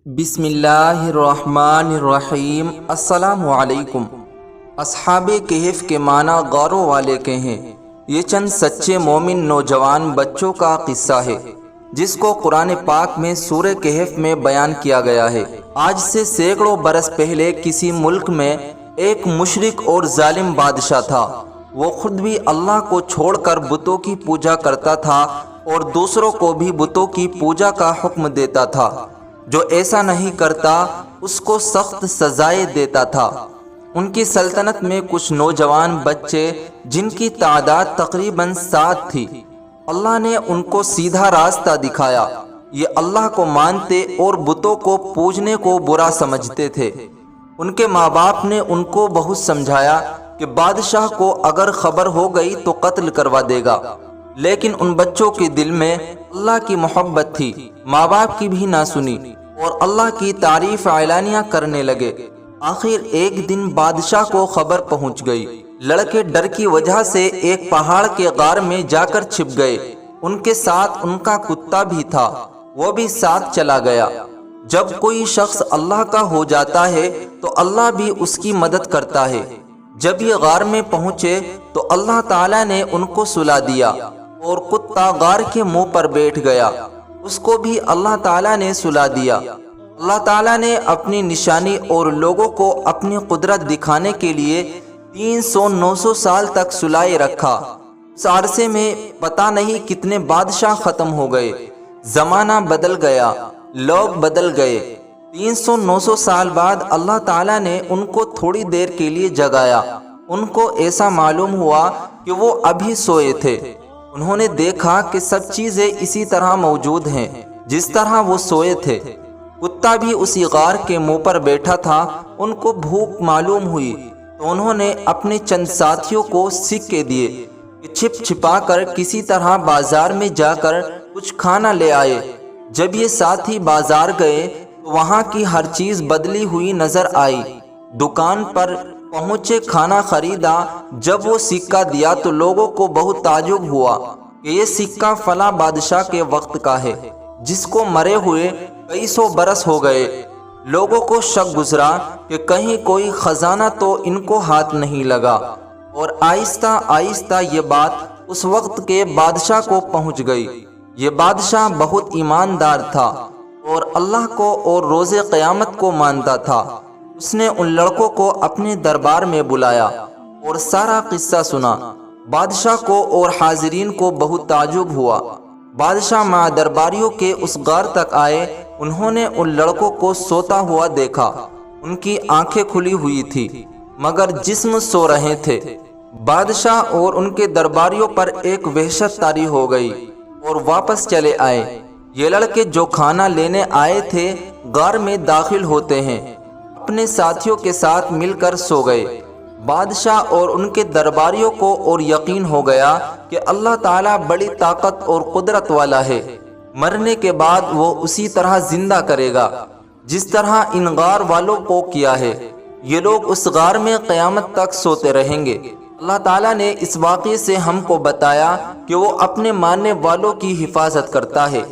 بسم اللہ الرحمن الرحیم۔ السلام علیکم۔ اصحاب کہف کے معنی غاروں والے کے ہیں۔ یہ چند سچے مومن نوجوان بچوں کا قصہ ہے جس کو قرآن پاک میں سورہ کہف میں بیان کیا گیا ہے۔ آج سے سینکڑوں برس پہلے کسی ملک میں ایک مشرک اور ظالم بادشاہ تھا۔ وہ خود بھی اللہ کو چھوڑ کر بتوں کی پوجا کرتا تھا اور دوسروں کو بھی بتوں کی پوجا کا حکم دیتا تھا۔ جو ایسا نہیں کرتا اس کو سخت سزائیں دیتا تھا۔ ان کی سلطنت میں کچھ نوجوان بچے جن کی تعداد تقریباً 7 تھی۔ اللہ نے ان کو سیدھا راستہ دکھایا۔ یہ اللہ کو مانتے اور بتوں کو پوجنے کو برا سمجھتے تھے۔ ان کے ماں باپ نے ان کو بہت سمجھایا کہ بادشاہ کو اگر خبر ہو گئی تو قتل کروا دے گا، لیکن ان بچوں کے دل میں اللہ کی محبت تھی۔ ماں باپ کی بھی نہ سنی اور اللہ کی تعریف اعلانیہ کرنے لگے۔ آخر ایک دن بادشاہ کو خبر پہنچ گئی۔ لڑکے ڈر کی وجہ سے ایک پہاڑ کے غار میں جا کر چھپ گئے۔ ان کے ساتھ ان کا کتا بھی تھا، وہ بھی ساتھ چلا گیا۔ جب کوئی شخص اللہ کا ہو جاتا ہے تو اللہ بھی اس کی مدد کرتا ہے۔ جب یہ غار میں پہنچے تو اللہ تعالیٰ نے ان کو سلا دیا اور کتا غار کے منہ پر بیٹھ گیا، اس کو بھی اللہ تعالیٰ نے سلا دیا۔ اللہ تعالیٰ نے اپنی نشانی اور لوگوں کو اپنی قدرت دکھانے کے لیے 300-900 سال تک سلائے رکھا۔ اس عرصے میں پتہ نہیں کتنے بادشاہ ختم ہو گئے، زمانہ بدل گیا، لوگ بدل گئے۔ 300-900 سال بعد اللہ تعالیٰ نے ان کو تھوڑی دیر کے لیے جگایا۔ ان کو ایسا معلوم ہوا کہ وہ ابھی سوئے تھے۔ انہوں نے دیکھا کہ سب چیزیں اسی طرح موجود ہیں جس طرح وہ سوئے تھے۔ کتا بھی اسی غار کے منہ پر بیٹھا تھا۔ ان کو بھوک معلوم ہوئی تو انہوں نے اپنے چند ساتھیوں کو سکے دیے کہ چھپ چھپا کر کسی طرح بازار میں جا کر کچھ کھانا لے آئے۔ جب یہ ساتھی بازار گئے تو وہاں کی ہر چیز بدلی ہوئی نظر آئی۔ دکان پر پہنچے، کھانا خریدا۔ جب وہ سکہ دیا تو لوگوں کو بہت تعجب ہوا کہ یہ سکہ فلاں بادشاہ کے وقت کا ہے جس کو مرے ہوئے کئی سو برس ہو گئے۔ لوگوں کو شک گزرا کہ کہیں کوئی خزانہ تو ان کو ہاتھ نہیں لگا، اور آہستہ آہستہ یہ بات اس وقت کے بادشاہ کو پہنچ گئی۔ یہ بادشاہ بہت ایماندار تھا اور اللہ کو اور روز قیامت کو مانتا تھا۔ اس نے ان لڑکوں کو اپنے دربار میں بلایا اور سارا قصہ سنا۔ بادشاہ کو اور حاضرین کو بہت تعجب ہوا۔ بادشاہ مع درباریوں کے اس غار تک آئے۔ انہوں نے ان لڑکوں کو سوتا ہوا دیکھا۔ ان کی آنکھیں کھلی ہوئی تھی مگر جسم سو رہے تھے۔ بادشاہ اور ان کے درباریوں پر ایک وحشت طاری ہو گئی اور واپس چلے آئے۔ یہ لڑکے جو کھانا لینے آئے تھے غار میں داخل ہوتے ہیں اپنے ساتھیوں کے ساتھ مل کر سو گئے۔ بادشاہ اور ان کے درباریوں کو اور یقین ہو گیا کہ اللہ تعالیٰ بڑی طاقت اور قدرت والا ہے۔ مرنے کے بعد وہ اسی طرح زندہ کرے گا جس طرح ان غار والوں کو کیا ہے۔ یہ لوگ اس غار میں قیامت تک سوتے رہیں گے۔ اللہ تعالیٰ نے اس واقعے سے ہم کو بتایا کہ وہ اپنے ماننے والوں کی حفاظت کرتا ہے،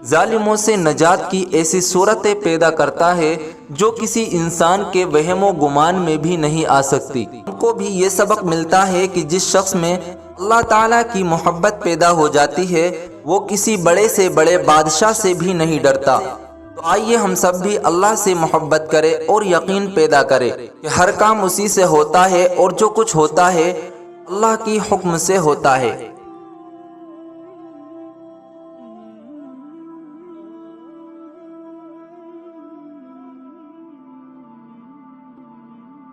ظالموں سے نجات کی ایسی صورتیں پیدا کرتا ہے جو کسی انسان کے وہم و گمان میں بھی نہیں آ سکتی۔ ہم کو بھی یہ سبق ملتا ہے کہ جس شخص میں اللہ تعالیٰ کی محبت پیدا ہو جاتی ہے وہ کسی بڑے سے بڑے بادشاہ سے بھی نہیں ڈرتا۔ تو آئیے ہم سب بھی اللہ سے محبت کریں اور یقین پیدا کریں کہ ہر کام اسی سے ہوتا ہے اور جو کچھ ہوتا ہے اللہ کی حکم سے ہوتا ہے۔